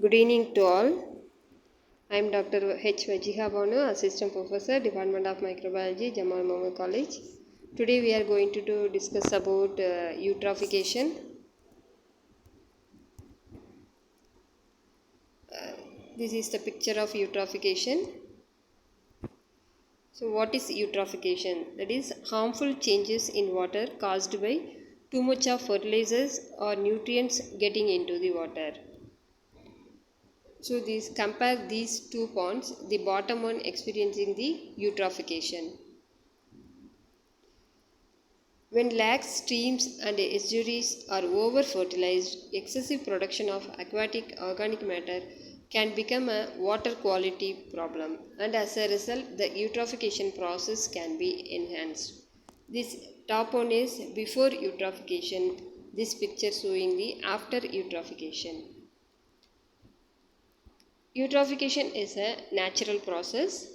Good evening to all. I am Dr. H. Vajiha Banu, Assistant Professor, Department of Microbiology, Jamal Mohammed College. Today we are going to discuss about eutrophication. This is the picture of eutrophication. So what is eutrophication? That is harmful changes in water caused by too much of fertilizers or nutrients getting into the water. So compare these two ponds, the bottom one experiencing the eutrophication. When lakes, streams and estuaries are over-fertilized, excessive production of aquatic organic matter can become a water quality problem, and as a result the eutrophication process can be enhanced. This top one is before eutrophication, this picture showing the after eutrophication. Eutrophication is a natural process.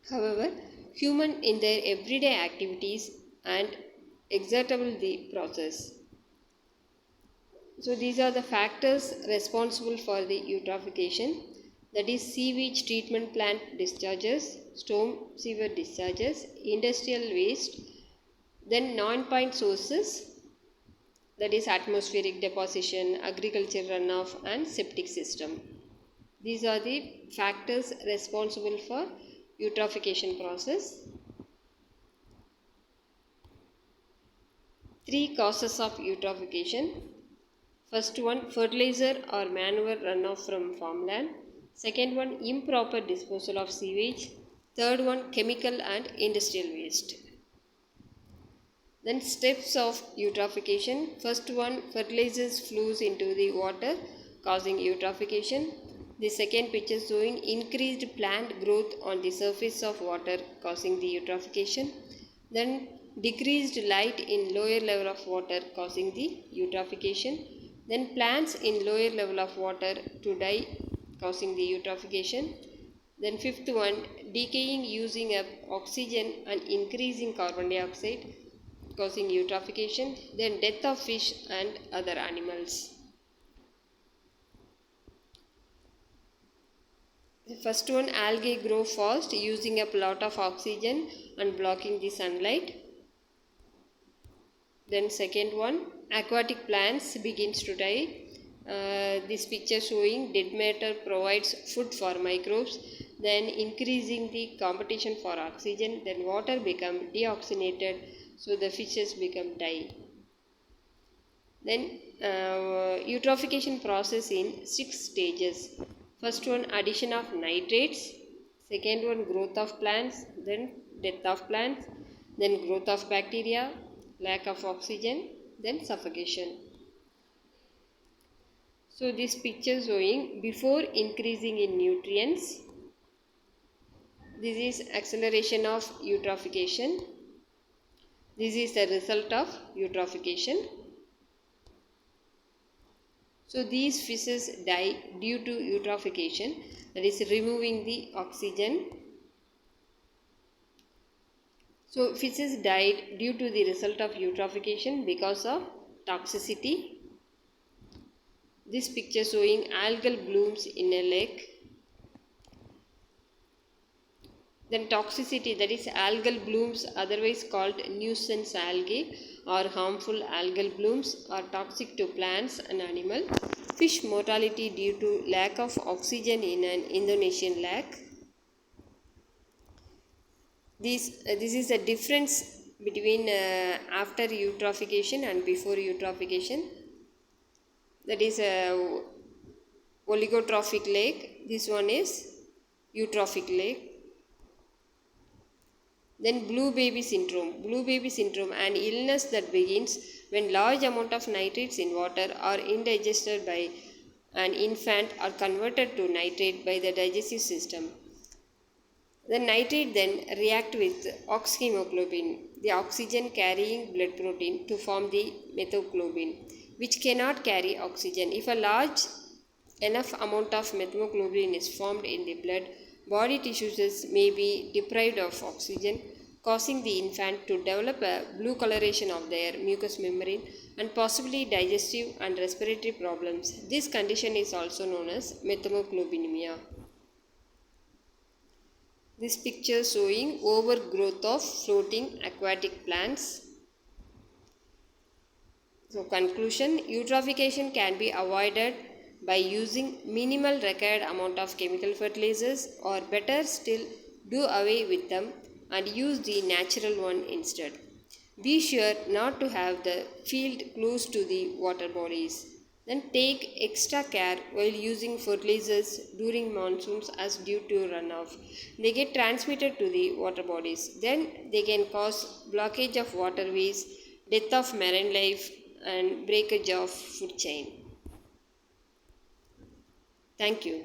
However, humans in their everyday activities and exertable the process. So these are the factors responsible for the eutrophication, that is sewage treatment plant discharges, storm sewer discharges, industrial waste, then non-point sources, that is atmospheric deposition, agriculture runoff and septic system. These are the factors responsible for eutrophication process. Three causes of eutrophication. First one, fertilizer or manure runoff from farmland. Second one, improper disposal of sewage. Third one, chemical and industrial waste. Then steps of eutrophication. First one, fertilizers flows into the water causing eutrophication. The second picture showing increased plant growth on the surface of water causing the eutrophication. Then decreased light in lower level of water causing the eutrophication. Then plants in lower level of water to die causing the eutrophication. Then fifth one, decaying using up oxygen and increasing carbon dioxide causing eutrophication. Then death of fish and other animals. The first one, algae grow fast using up a lot of oxygen and blocking the sunlight. Then second one, aquatic plants begins to die. This picture showing dead matter provides food for microbes, then increasing the competition for oxygen, then water become deoxygenated, so the fishes become die. Then eutrophication process in 6 stages. First one, addition of nitrates. Second one, growth of plants, then death of plants, then growth of bacteria, lack of oxygen, then suffocation. So this picture showing before increasing in nutrients. This is acceleration of eutrophication. This is the result of eutrophication. So these fishes die due to eutrophication, that is removing the oxygen. So fishes died due to the result of eutrophication because of toxicity. This picture showing algal blooms in a lake. Then toxicity, that is algal blooms otherwise called nuisance algae or harmful algal blooms are toxic to plants and animals. Fish mortality due to lack of oxygen in an Indonesian lake. This is the difference between after eutrophication and before eutrophication. That is a oligotrophic lake. This one is eutrophic lake. Then blue baby syndrome. Blue baby syndrome, an illness that begins when large amount of nitrates in water are indigested by an infant or converted to nitrate by the digestive system. The nitrate then react with oxhemoglobin, the oxygen carrying blood protein, to form the methaglobin, which cannot carry oxygen. If a large enough amount of methaglobin is formed in the blood, body tissues may be deprived of oxygen, causing the infant to develop a blue coloration of their mucous membrane and possibly digestive and respiratory problems. This condition is also known as methemoglobinemia. This picture showing overgrowth of floating aquatic plants. So conclusion, eutrophication can be avoided by using minimal required amount of chemical fertilizers, or better still, do away with them and use the natural one instead. Be sure not to have the field close to the water bodies. Then take extra care while using fertilizers during monsoons as due to runoff. They get transmitted to the water bodies. Then they can cause blockage of waterways, death of marine life, and breakage of food chain. Thank you.